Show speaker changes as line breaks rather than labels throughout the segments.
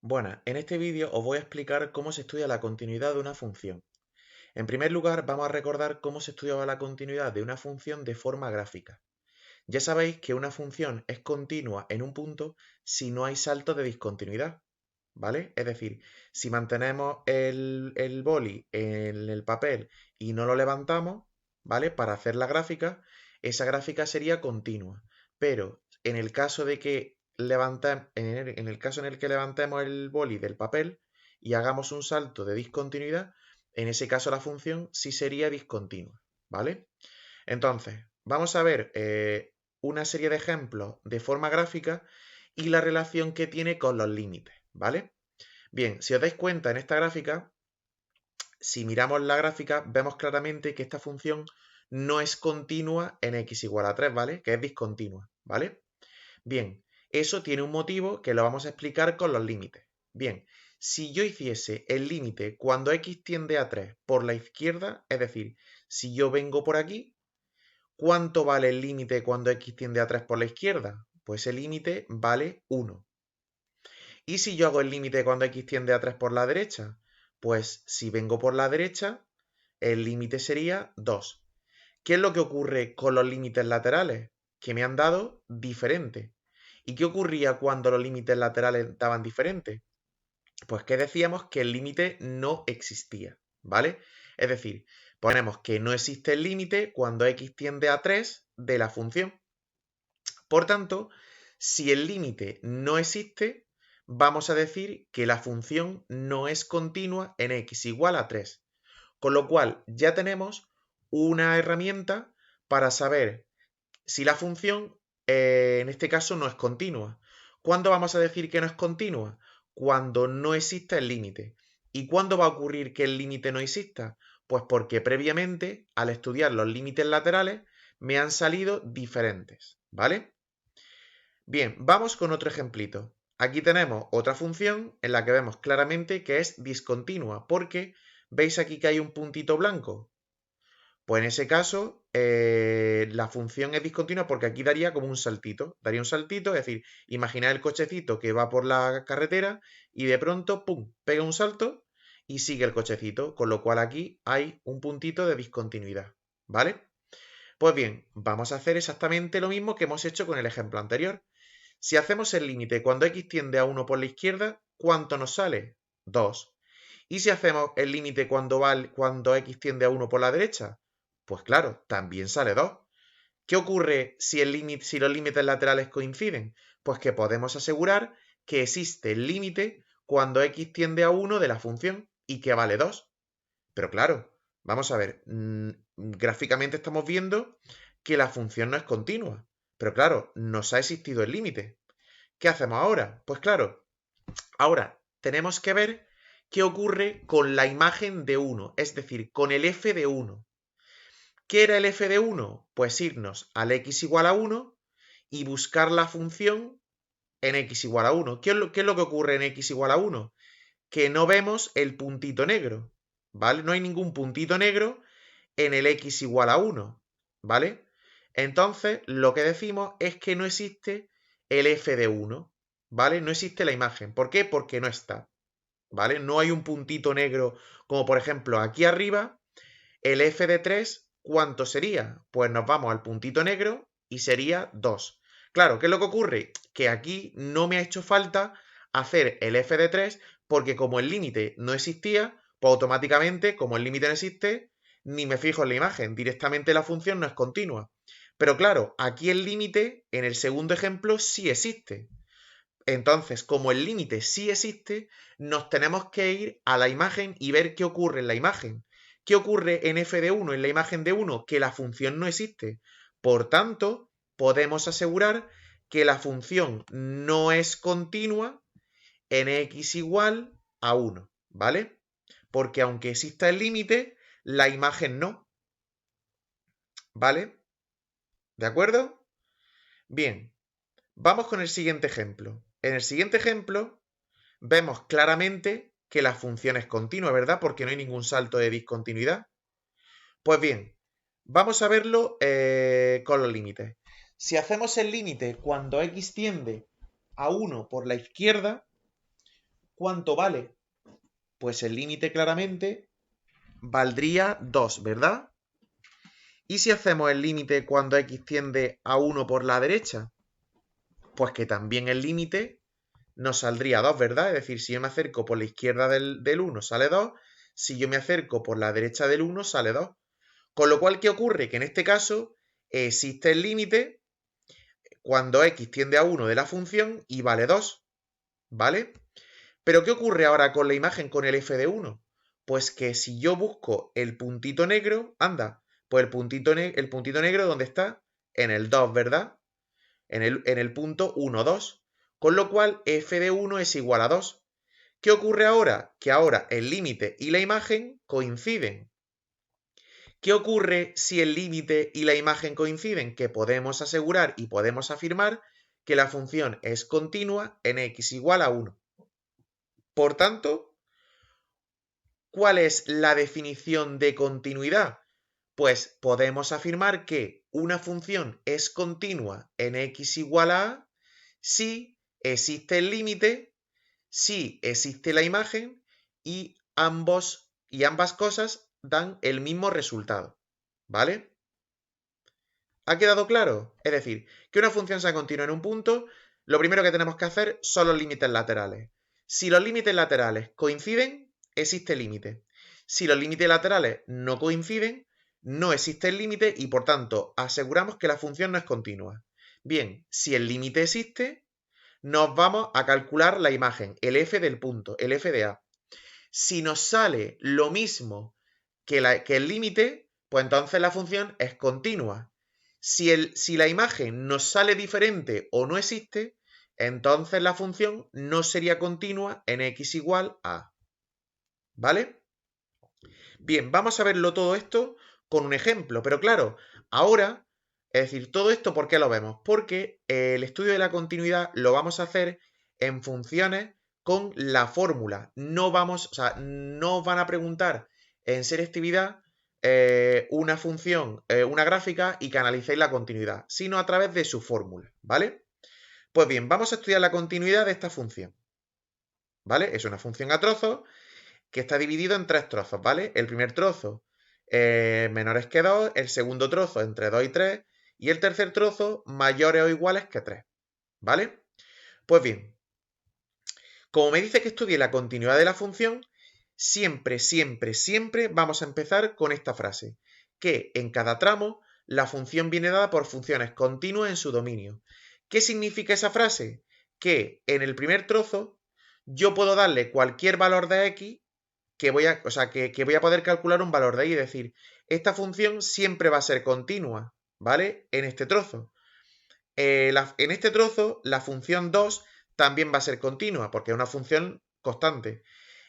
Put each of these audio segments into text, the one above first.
Bueno, en este vídeo os voy a explicar cómo se estudia la continuidad de una función. En primer lugar, vamos a recordar cómo se estudiaba la continuidad de una función de forma gráfica. Ya sabéis que una función es continua en un punto si no hay saltos de discontinuidad, ¿vale? Es decir, si mantenemos el boli en el papel y no lo levantamos, ¿vale? Para hacer la gráfica, esa gráfica sería continua. Pero en el caso de que en el caso en el que levantemos el boli del papel y hagamos un salto de discontinuidad, en ese caso la función sí sería discontinua, ¿vale? Entonces, vamos a ver una serie de ejemplos de forma gráfica y la relación que tiene con los límites, ¿vale? Bien, si os dais cuenta en esta gráfica, si miramos la gráfica, vemos claramente que esta función no es continua en x igual a 3, ¿vale? Que es discontinua, ¿vale? Bien, eso tiene un motivo que lo vamos a explicar con los límites. Bien, si yo hiciese el límite cuando x tiende a 3 por la izquierda, es decir, si yo vengo por aquí, ¿cuánto vale el límite cuando x tiende a 3 por la izquierda? Pues el límite vale 1. ¿Y si yo hago el límite cuando x tiende a 3 por la derecha? Pues si vengo por la derecha, el límite sería 2. ¿Qué es lo que ocurre con los límites laterales? Que me han dado diferente. ¿Y qué ocurría cuando los límites laterales daban diferente? Pues que decíamos que el límite no existía, ¿vale? Es decir, ponemos que no existe el límite cuando x tiende a 3 de la función. Por tanto, si el límite no existe, vamos a decir que la función no es continua en x igual a 3. Con lo cual ya tenemos una herramienta para saber si la función en este caso no es continua. ¿Cuándo vamos a decir que no es continua? Cuando no exista el límite. ¿Y cuándo va a ocurrir que el límite no exista? Pues porque previamente, al estudiar los límites laterales, me han salido diferentes, ¿vale? Bien, vamos con otro ejemplito. Aquí tenemos otra función en la que vemos claramente que es discontinua, porque ¿veis aquí que hay un puntito blanco? Pues en ese caso, la función es discontinua porque aquí daría como un saltito. Daría un saltito, es decir, imaginad el cochecito que va por la carretera y de pronto, ¡pum!, pega un salto y sigue el cochecito, con lo cual aquí hay un puntito de discontinuidad, ¿vale? Pues bien, vamos a hacer exactamente lo mismo que hemos hecho con el ejemplo anterior. Si hacemos el límite cuando x tiende a 1 por la izquierda, ¿cuánto nos sale? 2. ¿Y si hacemos el límite cuando x tiende a 1 por la derecha? Pues claro, también sale 2. ¿Qué ocurre si los límites laterales coinciden? Pues que podemos asegurar que existe el límite cuando x tiende a 1 de la función y que vale 2. Pero claro, vamos a ver, gráficamente estamos viendo que la función no es continua. Pero claro, nos ha existido el límite. ¿Qué hacemos ahora? Pues claro, ahora tenemos que ver qué ocurre con la imagen de 1, es decir, con el f de 1. ¿Qué era el f de 1? Pues irnos al x igual a 1 y buscar la función en x igual a 1. ¿Qué es lo que ocurre en x igual a 1? Que no vemos el puntito negro, ¿vale? No hay ningún puntito negro en el x igual a 1, ¿vale? Entonces, lo que decimos es que no existe el f de 1, ¿vale? No existe la imagen. ¿Por qué? Porque no está, ¿vale? No hay un puntito negro, como por ejemplo aquí arriba, el f de 3, ¿cuánto sería? Pues nos vamos al puntito negro y sería 2. Claro, ¿qué es lo que ocurre? Que aquí no me ha hecho falta hacer el f de 3 porque como el límite no existía, pues automáticamente, como el límite no existe, ni me fijo en la imagen, directamente la función no es continua. Pero claro, aquí el límite, en el segundo ejemplo, sí existe. Entonces, como el límite sí existe, nos tenemos que ir a la imagen y ver qué ocurre en la imagen. ¿Qué ocurre en f de 1, en la imagen de 1? Que la función no existe. Por tanto, podemos asegurar que la función no es continua en x igual a 1, ¿vale? Porque aunque exista el límite, la imagen no, ¿vale? ¿De acuerdo? Bien, vamos con el siguiente ejemplo. En el siguiente ejemplo vemos claramente que la función es continua, ¿verdad? Porque no hay ningún salto de discontinuidad. Pues bien, vamos a verlo con los límites. Si hacemos el límite cuando x tiende a 1 por la izquierda, ¿cuánto vale? Pues el límite claramente valdría 2, ¿verdad? ¿Y si hacemos el límite cuando x tiende a 1 por la derecha? Pues que también el límite nos saldría 2, ¿verdad? Es decir, si yo me acerco por la izquierda del 1 sale 2, si yo me acerco por la derecha del 1 sale 2. Con lo cual, ¿qué ocurre? Que en este caso existe el límite cuando x tiende a 1 de la función y vale 2, ¿vale? Pero ¿qué ocurre ahora con la imagen con el f de 1? Pues que si yo busco el puntito negro, anda, pues el puntito negro, ¿dónde está? En el 2, ¿verdad? En el punto 1, 2. Con lo cual, f de 1 es igual a 2. ¿Qué ocurre ahora? Que ahora el límite y la imagen coinciden. ¿Qué ocurre si el límite y la imagen coinciden? Que podemos asegurar y podemos afirmar que la función es continua en x igual a 1. Por tanto, ¿cuál es la definición de continuidad? Pues podemos afirmar que una función es continua en x igual a a si existe el límite, si existe la imagen y ambas cosas dan el mismo resultado. ¿Vale? ¿Ha quedado claro? Es decir, que una función sea continua en un punto, lo primero que tenemos que hacer son los límites laterales. Si los límites laterales coinciden, existe límite. Si los límites laterales no coinciden, no existe el límite y por tanto aseguramos que la función no es continua. Bien, si el límite existe, nos vamos a calcular la imagen, el f del punto, el f de a. Si nos sale lo mismo que el límite, pues entonces la función es continua. Si la imagen nos sale diferente o no existe, entonces la función no sería continua en x igual a. ¿Vale? Bien, vamos a verlo todo esto con un ejemplo, pero claro, ahora, es decir, todo esto, ¿por qué lo vemos? Porque el estudio de la continuidad lo vamos a hacer en funciones con la fórmula. No vamos, o sea, no os van a preguntar en selectividad una función, una gráfica y que analicéis la continuidad, sino a través de su fórmula, ¿vale? Pues bien, vamos a estudiar la continuidad de esta función, ¿vale? Es una función a trozos que está dividido en 3 trozos, ¿vale? El primer trozo menores que 2, el segundo trozo entre 2 y 3 y el tercer trozo mayores o iguales que 3, ¿vale? Pues bien, como me dice que estudie la continuidad de la función, siempre, siempre, siempre vamos a empezar con esta frase, que en cada tramo la función viene dada por funciones continuas en su dominio. ¿Qué significa esa frase? Que en el primer trozo yo puedo darle cualquier valor de x que voy a poder calcular un valor de y, es decir, esta función siempre va a ser continua, ¿vale? En este trozo. En este trozo, la función 2 también va a ser continua, porque es una función constante.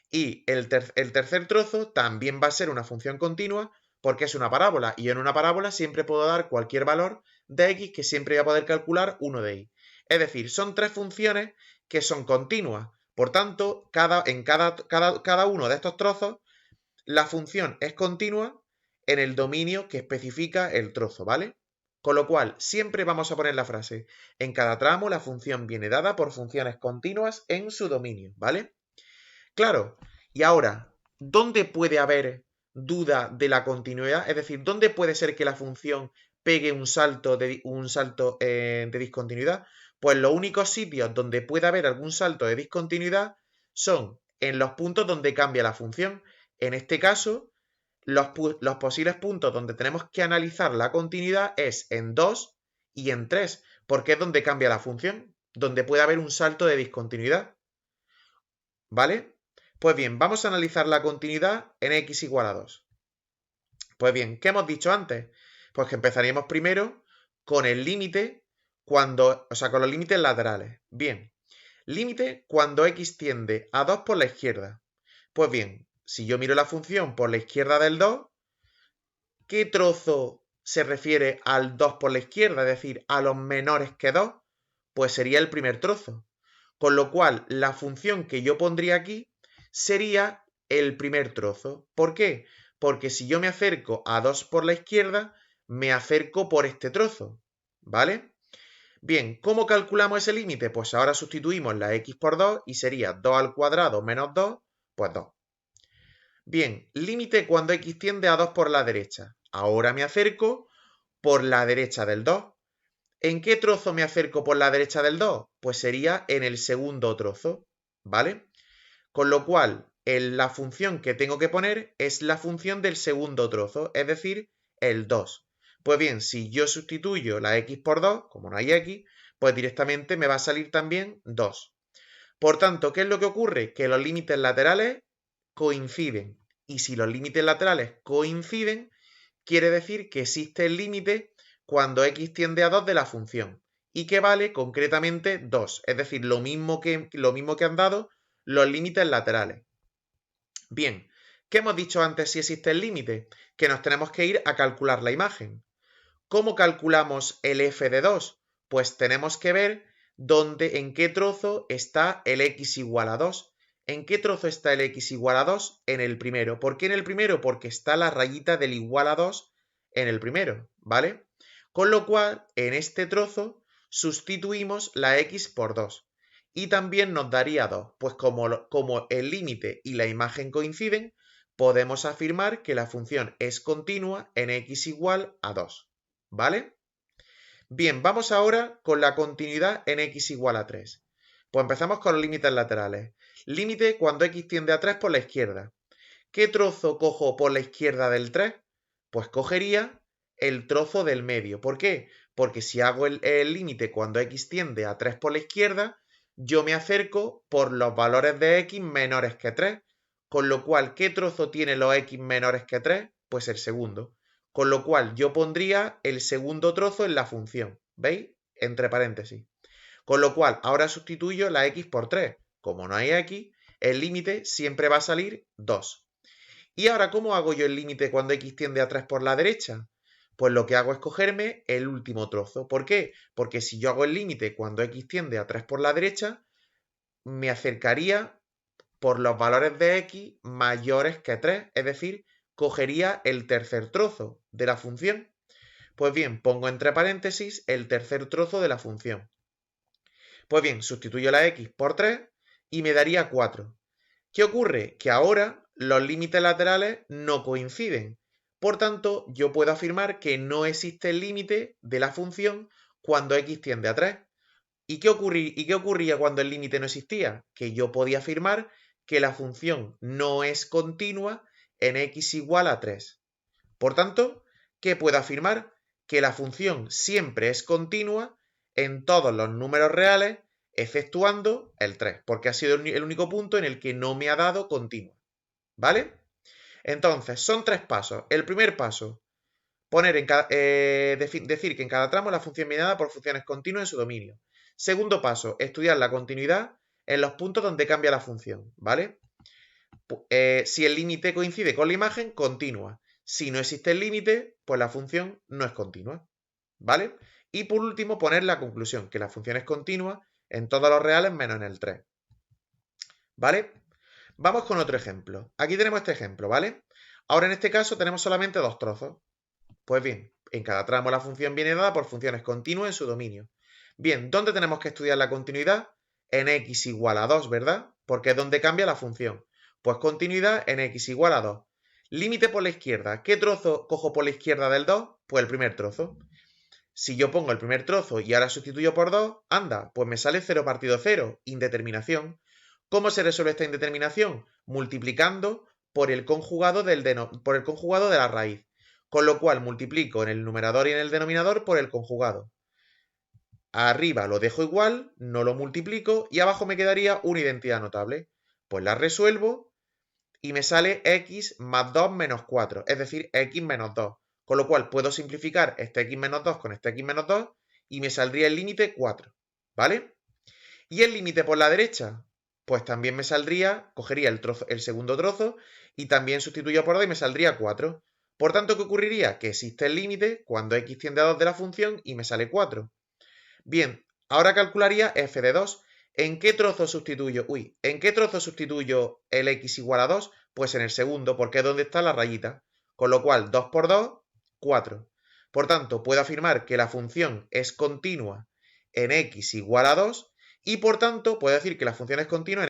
Y el tercer trozo también va a ser una función continua, porque es una parábola. Y en una parábola siempre puedo dar cualquier valor de x que siempre voy a poder calcular uno de y. Es decir, son 3 funciones que son continuas. Por tanto, en cada uno de estos trozos, la función es continua en el dominio que especifica el trozo, ¿vale? Con lo cual, siempre vamos a poner la frase, en cada tramo la función viene dada por funciones continuas en su dominio, ¿vale? Claro, y ahora, ¿dónde puede haber duda de la continuidad? Es decir, ¿dónde puede ser que la función pegue un salto de discontinuidad? Pues los únicos sitios donde puede haber algún salto de discontinuidad son en los puntos donde cambia la función. En este caso, los posibles puntos donde tenemos que analizar la continuidad es en 2 y en 3, porque es donde cambia la función, donde puede haber un salto de discontinuidad. ¿Vale? Pues bien, vamos a analizar la continuidad en x igual a 2. Pues bien, ¿qué hemos dicho antes? Pues que empezaríamos primero con el límite con los límites laterales. Bien, límite cuando x tiende a 2 por la izquierda. Pues bien, si yo miro la función por la izquierda del 2, ¿qué trozo se refiere al 2 por la izquierda? Es decir, a los menores que 2, pues sería el primer trozo. Con lo cual, la función que yo pondría aquí sería el primer trozo. ¿Por qué? Porque si yo me acerco a 2 por la izquierda, me acerco por este trozo, ¿vale? Bien, ¿cómo calculamos ese límite? Pues ahora sustituimos la x por 2 y sería 2 al cuadrado menos 2, pues 2. Bien, límite cuando x tiende a 2 por la derecha. Ahora me acerco por la derecha del 2. ¿En qué trozo me acerco por la derecha del 2? Pues sería en el segundo trozo, ¿vale? Con lo cual, la función que tengo que poner es la función del segundo trozo, es decir, el 2. Pues bien, si yo sustituyo la x por 2, como no hay x, pues directamente me va a salir también 2. Por tanto, ¿qué es lo que ocurre? Que los límites laterales coinciden. Y si los límites laterales coinciden, quiere decir que existe el límite cuando x tiende a 2 de la función y que vale concretamente 2, es decir, lo mismo que han dado los límites laterales. Bien, ¿qué hemos dicho antes si existe el límite? Que nos tenemos que ir a calcular la imagen. ¿Cómo calculamos el f de 2? Pues tenemos que ver en qué trozo está el x igual a 2. ¿En qué trozo está el x igual a 2? En el primero. ¿Por qué en el primero? Porque está la rayita del igual a 2 en el primero, ¿vale? Con lo cual, en este trozo sustituimos la x por 2. Y también nos daría 2. Pues como el límite y la imagen coinciden, podemos afirmar que la función es continua en x igual a 2. ¿Vale? Bien, vamos ahora con la continuidad en x igual a 3. Pues empezamos con los límites laterales. Límite cuando x tiende a 3 por la izquierda. ¿Qué trozo cojo por la izquierda del 3? Pues cogería el trozo del medio. ¿Por qué? Porque si hago el límite cuando x tiende a 3 por la izquierda, yo me acerco por los valores de x menores que 3. Con lo cual, ¿qué trozo tiene los x menores que 3? Pues el segundo. Con lo cual, yo pondría el segundo trozo en la función. ¿Veis? Entre paréntesis. Con lo cual, ahora sustituyo la x por 3. Como no hay x, el límite siempre va a salir 2. ¿Y ahora cómo hago yo el límite cuando x tiende a 3 por la derecha? Pues lo que hago es cogerme el último trozo. ¿Por qué? Porque si yo hago el límite cuando x tiende a 3 por la derecha, me acercaría por los valores de x mayores que 3, es decir, cogería el tercer trozo de la función. Pues bien, pongo entre paréntesis el tercer trozo de la función. Pues bien, sustituyo la x por 3 y me daría 4. ¿Qué ocurre? Que ahora los límites laterales no coinciden. Por tanto, yo puedo afirmar que no existe el límite de la función cuando x tiende a 3. ¿Y qué ocurría cuando el límite no existía? Que yo podía afirmar que la función no es continua en x igual a 3. Por tanto, ¿qué puedo afirmar? Que la función siempre es continua en todos los números reales, exceptuando el 3, porque ha sido el único punto en el que no me ha dado continua. ¿Vale? Entonces, son 3 pasos. El primer paso, decir que en cada tramo la función viene dada por funciones continuas en su dominio. Segundo paso, estudiar la continuidad en los puntos donde cambia la función, ¿vale? Si el límite coincide con la imagen, continua. Si no existe el límite, pues la función no es continua, ¿vale? Y por último, poner la conclusión, que la función es continua en todos los reales menos en el 3, ¿vale? Vamos con otro ejemplo. Aquí tenemos este ejemplo, ¿vale? Ahora en este caso tenemos solamente 2 trozos. Pues bien, en cada tramo la función viene dada por funciones continuas en su dominio. Bien, ¿dónde tenemos que estudiar la continuidad? En x igual a 2, ¿verdad? Porque es donde cambia la función. Pues continuidad en x igual a 2. Límite por la izquierda. ¿Qué trozo cojo por la izquierda del 2? Pues el primer trozo. Si yo pongo el primer trozo y ahora sustituyo por 2, anda, pues me sale 0 partido 0, indeterminación. ¿Cómo se resuelve esta indeterminación? Multiplicando por el conjugado de la raíz. Con lo cual multiplico en el numerador y en el denominador por el conjugado. Arriba lo dejo igual, no lo multiplico y abajo me quedaría una identidad notable. Pues la resuelvo y me sale x más 2 menos 4, es decir, x menos 2. Con lo cual puedo simplificar este x menos 2 con este x menos 2 y me saldría el límite 4, ¿vale? ¿Y el límite por la derecha? Pues también me saldría, cogería el segundo trozo y también sustituyo por 2 y me saldría 4. Por tanto, ¿qué ocurriría? Que existe el límite cuando x tiende a 2 de la función y me sale 4. Bien, ahora calcularía f de 2. ¿En qué trozo sustituyo? ¿En qué trozo sustituyo el x igual a 2? Pues en el segundo, porque es donde está la rayita. Con lo cual, 2 por 2, 4. Por tanto, puedo afirmar que la función es continua en x igual a 2 y por tanto puedo decir que la función es continua